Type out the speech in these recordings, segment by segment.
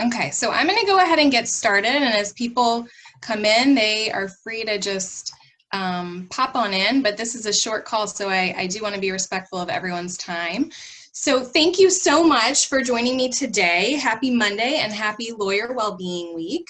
Okay, so I'm going to go ahead and get started, and as people come in, they are free to just pop on in, but this is a short call, so I do want to be respectful of everyone's time. So thank you so much for joining me today. Happy Monday and happy Lawyer Wellbeing Week.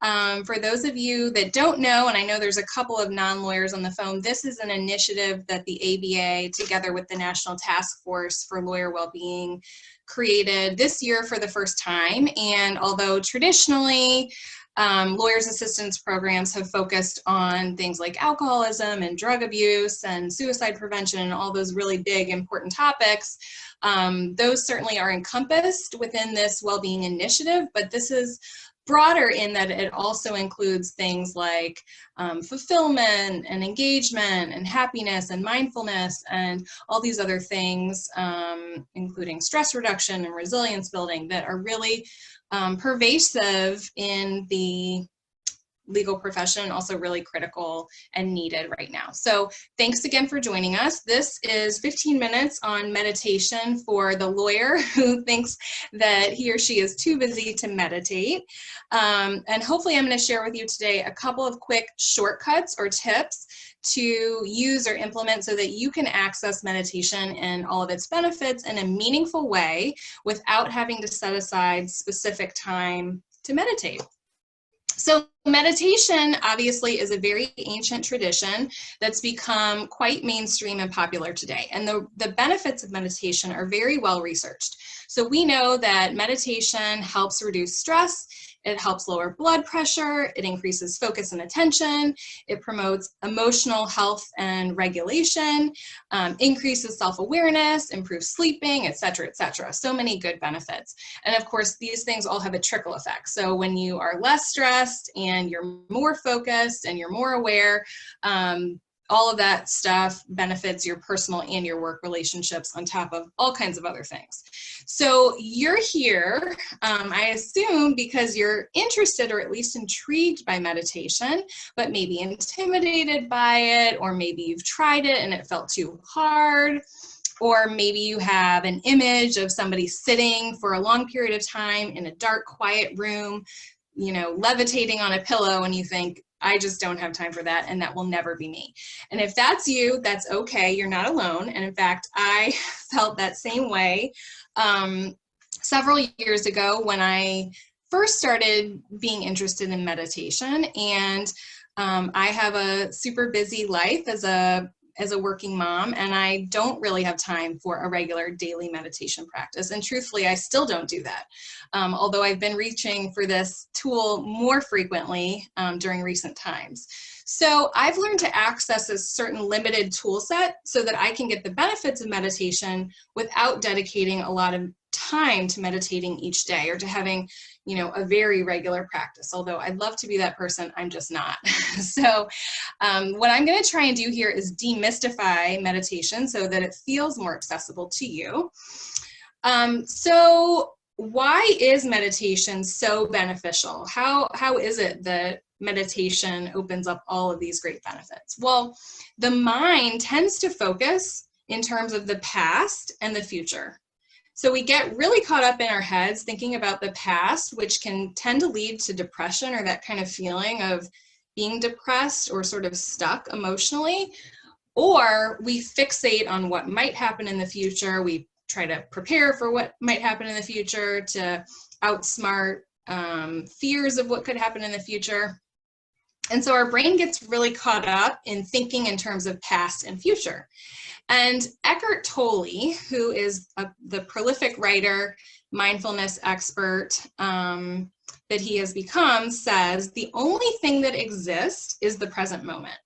For those of you that don't know, and I know there's a couple of non-lawyers on the phone, this is an initiative that the ABA, together with the National Task Force for Lawyer Wellbeing, created this year for the first time. And although traditionally lawyers assistance programs have focused on things like alcoholism and drug abuse and suicide prevention and all those really big important topics, those certainly are encompassed within this wellbeing initiative, but this is broader in that it also includes things like fulfillment and engagement and happiness and mindfulness and all these other things, including stress reduction and resilience building, that are really pervasive in the legal profession, also really critical and needed right now. So thanks again for joining us. This is 15 minutes on meditation for the lawyer who thinks that he or she is too busy to meditate. And hopefully I'm going to share with you today a couple of quick shortcuts or tips to use or implement so that you can access meditation and all of its benefits in a meaningful way without having to set aside specific time to meditate. So meditation obviously is a very ancient tradition that's become quite mainstream and popular today. And the benefits of meditation are very well researched. So we know that meditation helps reduce stress, it helps lower blood pressure, it increases focus and attention, it promotes emotional health and regulation, increases self-awareness, improves sleeping, etc., etc. So many good benefits. And of course, these things all have a trickle effect. So when you are less stressed and you're more focused and you're more aware, all of that stuff benefits your personal and your work relationships on top of all kinds of other things. So you're here, I assume, because you're interested or at least intrigued by meditation, but maybe intimidated by it, or maybe you've tried it and it felt too hard, or maybe you have an image of somebody sitting for a long period of time in a dark, quiet room, you know, levitating on a pillow, and you think, I just don't have time for that, and that will never be me. And if that's you, that's okay, you're not alone. And in fact, I felt that same way several years ago when I first started being interested in meditation. And I have a super busy life as a working mom, and I don't really have time for a regular daily meditation practice. And truthfully, I still don't do that. Although I've been reaching for this tool more frequently during recent times. So I've learned to access a certain limited tool set so that I can get the benefits of meditation without dedicating a lot of time to meditating each day or to having, you know, a very regular practice. Although I'd love to be that person, I'm just not. So what I'm going to try and do here is demystify meditation so that it feels more accessible to you. So why is meditation so beneficial? How is it that meditation opens up all of these great benefits? Well, the mind tends to focus in terms of the past and the future. So we get really caught up in our heads thinking about the past, which can tend to lead to depression or that kind of feeling of being depressed or sort of stuck emotionally. Or we fixate on what might happen in the future. We try to prepare for what might happen in the future to outsmart fears of what could happen in the future. And so our brain gets really caught up in thinking in terms of past and future. And Eckhart Tolle, who is the prolific writer, mindfulness expert that he has become, says the only thing that exists is the present moment.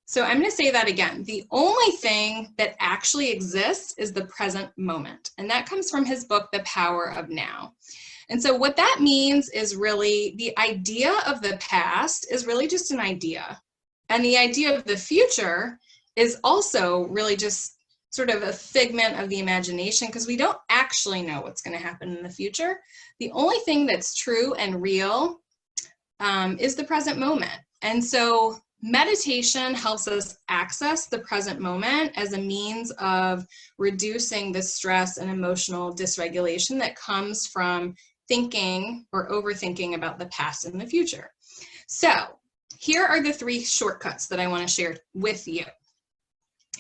So I'm going to say that again. The only thing that actually exists is the present moment. And that comes from his book, The Power of Now. And so what that means is really the idea of the past is really just an idea. And the idea of the future is also really just sort of a figment of the imagination, because we don't actually know what's going to happen in the future. The only thing that's true and real is the present moment. And so meditation helps us access the present moment as a means of reducing the stress and emotional dysregulation that comes from thinking or overthinking about the past and the future. So here are the 3 shortcuts that I want to share with you.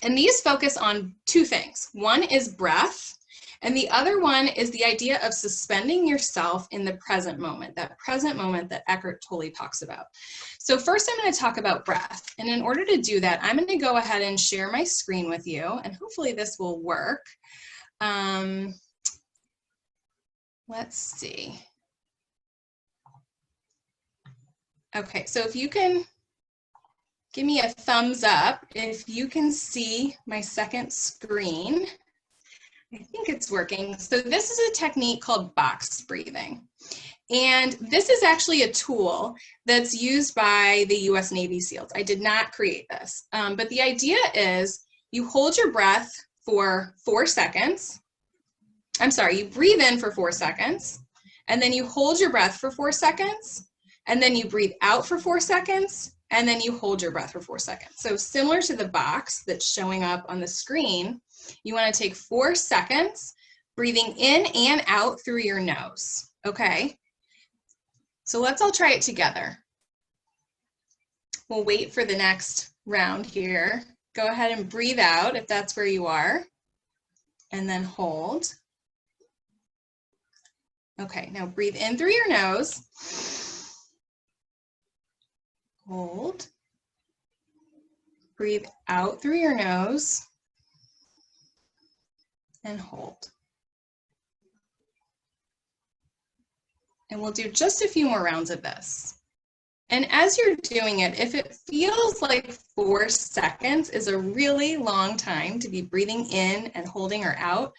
And these focus on 2 things. One is breath, and the other one is the idea of suspending yourself in the present moment, that present moment that Eckhart Tolle talks about. So first I'm going to talk about breath. And in order to do that, I'm going to go ahead and share my screen with you, and hopefully this will work. Let's see. Okay, so if you can give me a thumbs up if you can see my second screen. I think it's working. So this is a technique called box breathing. And this is actually a tool that's used by the US Navy SEALs. I did not create this, but the idea is you hold your breath for 4 seconds. I'm sorry, you breathe in for 4 seconds, and then you hold your breath for 4 seconds, and then you breathe out for 4 seconds, and then you hold your breath for 4 seconds. So similar to the box that's showing up on the screen, you want to take 4 seconds, breathing in and out through your nose, okay? So let's all try it together. We'll wait for the next round here. Go ahead and breathe out if that's where you are, and then hold. Okay, now breathe in through your nose. Hold. Breathe out through your nose and hold. And we'll do just a few more rounds of this. And as you're doing it, if it feels like 4 seconds is a really long time to be breathing in and holding or out,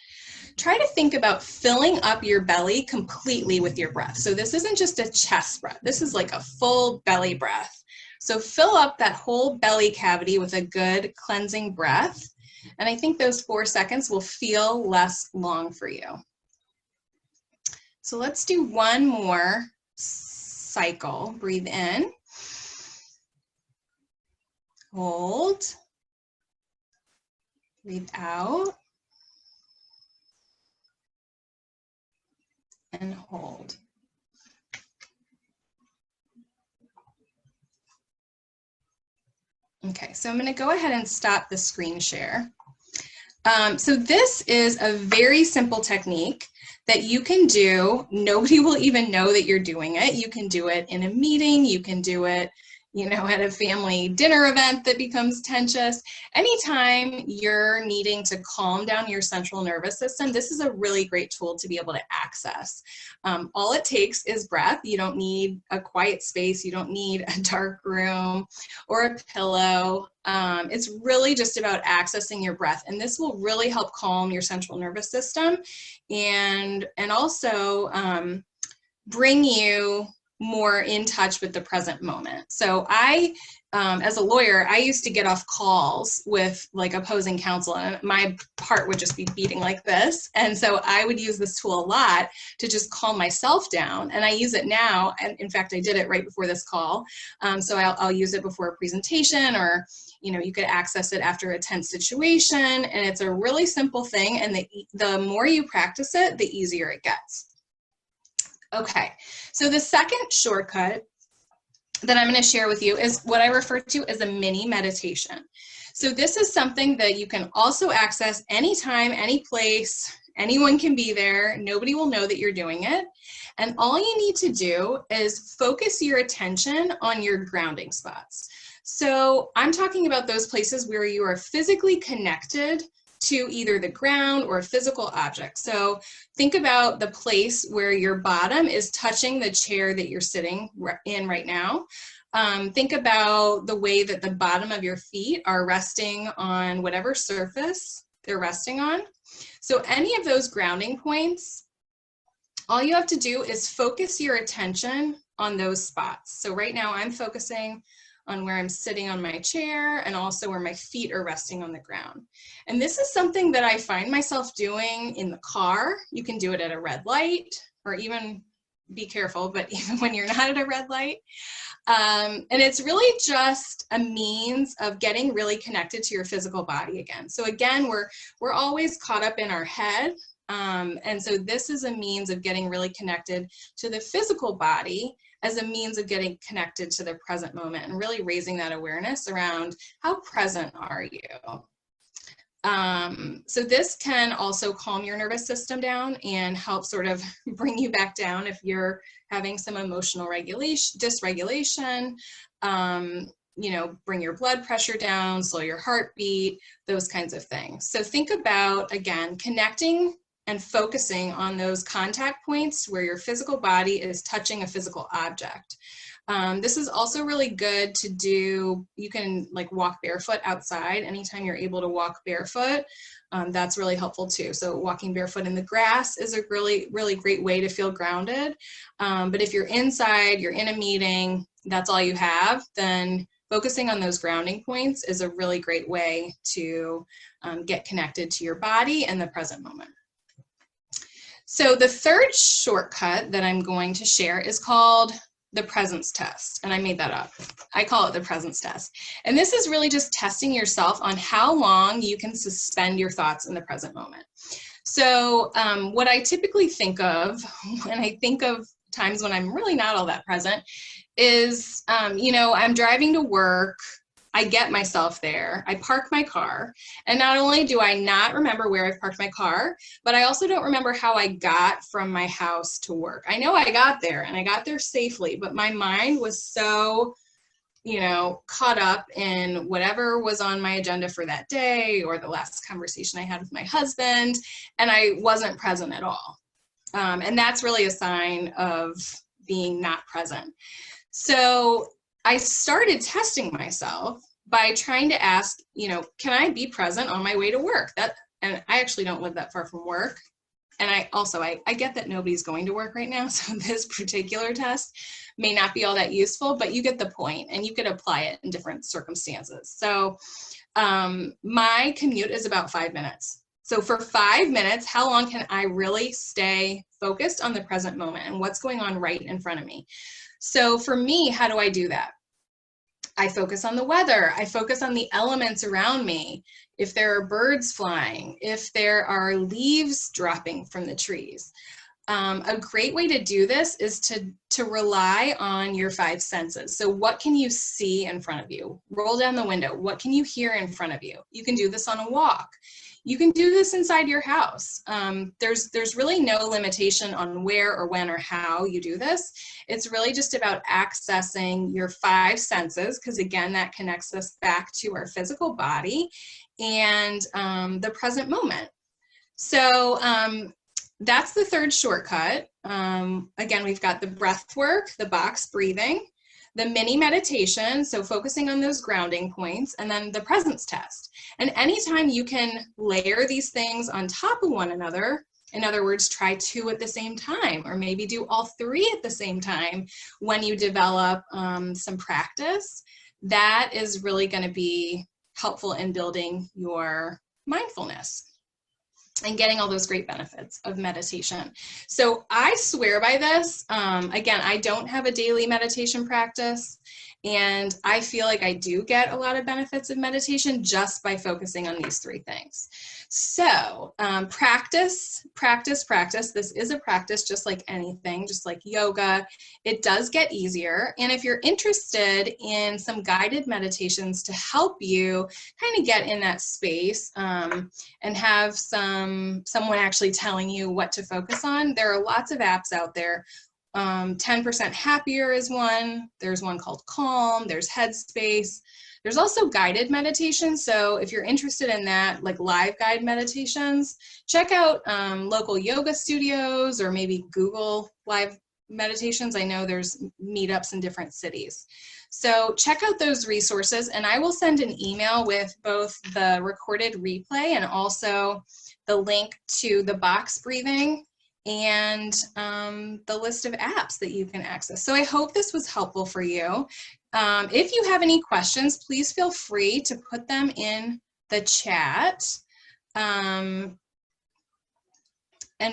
try to think about filling up your belly completely with your breath. So this isn't just a chest breath. This is like a full belly breath. So fill up that whole belly cavity with a good cleansing breath. And I think those 4 seconds will feel less long for you. So let's do one more cycle. Breathe in. Hold. Breathe out. And hold. Okay, so I'm going to go ahead and stop the screen share. So this is a very simple technique that you can do. Nobody will even know that you're doing it. You can do it in a meeting. You can do it, you know, at a family dinner event that becomes tense. Anytime you're needing to calm down your central nervous system, this is a really great tool to be able to access. All it takes is breath. You don't need a quiet space. You don't need a dark room or a pillow. It's really just about accessing your breath, and this will really help calm your central nervous system and also bring you more in touch with the present moment. So I, as a lawyer, I used to get off calls with like opposing counsel, and my heart would just be beating like this. And so I would use this tool a lot to just calm myself down. And I use it now. And in fact, I did it right before this call. So I'll use it before a presentation, or, you know, you could access it after a tense situation. And it's a really simple thing. And the more you practice it, the easier it gets. Okay, so the second shortcut that I'm going to share with you is what I refer to as a mini meditation. So this is something that you can also access anytime, any place. Anyone can be there. Nobody will know that you're doing it. And all you need to do is focus your attention on your grounding spots. So I'm talking about those places where you are physically connected to either the ground or a physical object. So think about the place where your bottom is touching the chair that you're sitting in right now. Think about the way that the bottom of your feet are resting on whatever surface they're resting on. So any of those grounding points, all you have to do is focus your attention on those spots. So right now I'm focusing on where I'm sitting on my chair and also where my feet are resting on the ground. And this is something that I find myself doing in the car. You can do it at a red light, or even, be careful, but even when you're not at a red light. And it's really just a means of getting really connected to your physical body again. So again, we're always caught up in our head. And so this is a means of getting really connected to the physical body as a means of getting connected to the present moment and really raising that awareness around how present are you. So this can also calm your nervous system down and help sort of bring you back down if you're having some emotional dysregulation, you know, bring your blood pressure down, slow your heartbeat, those kinds of things. So think about, again, connecting and focusing on those contact points where your physical body is touching a physical object. This is also really good to do. You can like walk barefoot outside anytime you're able to walk barefoot. That's really helpful too. So walking barefoot in the grass is a really, really great way to feel grounded. But if you're inside, you're in a meeting, that's all you have, then focusing on those grounding points is a really great way to get connected to your body and the present moment. So the third shortcut that I'm going to share is called the presence test, and I made that up. I call it the presence test. And this is really just testing yourself on how long you can suspend your thoughts in the present moment. So what I typically think of when I think of times when I'm really not all that present is, you know, I'm driving to work, I get myself there, I park my car, and not only do I not remember where I've parked my car, but I also don't remember how I got from my house to work. I know I got there and I got there safely, but my mind was so, you know, caught up in whatever was on my agenda for that day or the last conversation I had with my husband, and I wasn't present at all. And that's really a sign of being not present. So I started testing myself by trying to ask, you know, can I be present on my way to work? And I actually don't live that far from work. And I get that nobody's going to work right now, so this particular test may not be all that useful, but you get the point and you could apply it in different circumstances. So my commute is about 5 minutes. So for 5 minutes, how long can I really stay focused on the present moment and what's going on right in front of me? So for me, how do I do that? I focus on the weather. I focus on the elements around me. If there are birds flying, if there are leaves dropping from the trees. A great way to do this is to rely on your 5 senses. So what can you see in front of you? Roll down the window. What can you hear in front of you? You can do this on a walk. You can do this inside your house. There's really no limitation on where or when or how you do this. It's really just about accessing your 5 senses, because again, that connects us back to our physical body and the present moment. So that's the third shortcut. Again, we've got the breath work, the box breathing, the mini meditation, so focusing on those grounding points, and then the presence test. And anytime you can layer these things on top of one another, in other words, try 2 at the same time, or maybe do all 3 at the same time when you develop some practice, that is really going to be helpful in building your mindfulness and getting all those great benefits of meditation. So I swear by this. Again, I don't have a daily meditation practice, and I feel like I do get a lot of benefits of meditation just by focusing on these 3 things. So practice, practice, practice. This is a practice just like anything, just like yoga. It does get easier. And if you're interested in some guided meditations to help you kind of get in that space and have someone actually telling you what to focus on, there are lots of apps out there. 10% Happier is one. There's one called Calm. There's Headspace. There's also guided meditations. So if you're interested in that, like live guide meditations, check out local yoga studios or maybe Google live meditations. I know there's meetups in different cities. So check out those resources, and I will send an email with both the recorded replay and also the link to the box breathing and the list of apps that you can access. So I hope this was helpful for you. If you have any questions, please feel free to put them in the chat. And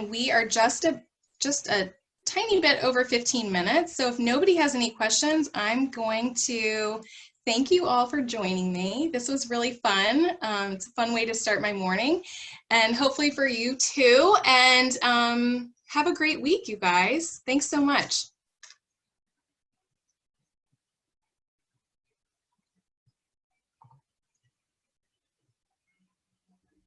we are just a tiny bit over 15 minutes. So if nobody has any questions, I'm going to thank you all for joining me. This was really fun. It's a fun way to start my morning, and hopefully for you too. And have a great week, you guys. Thanks so much.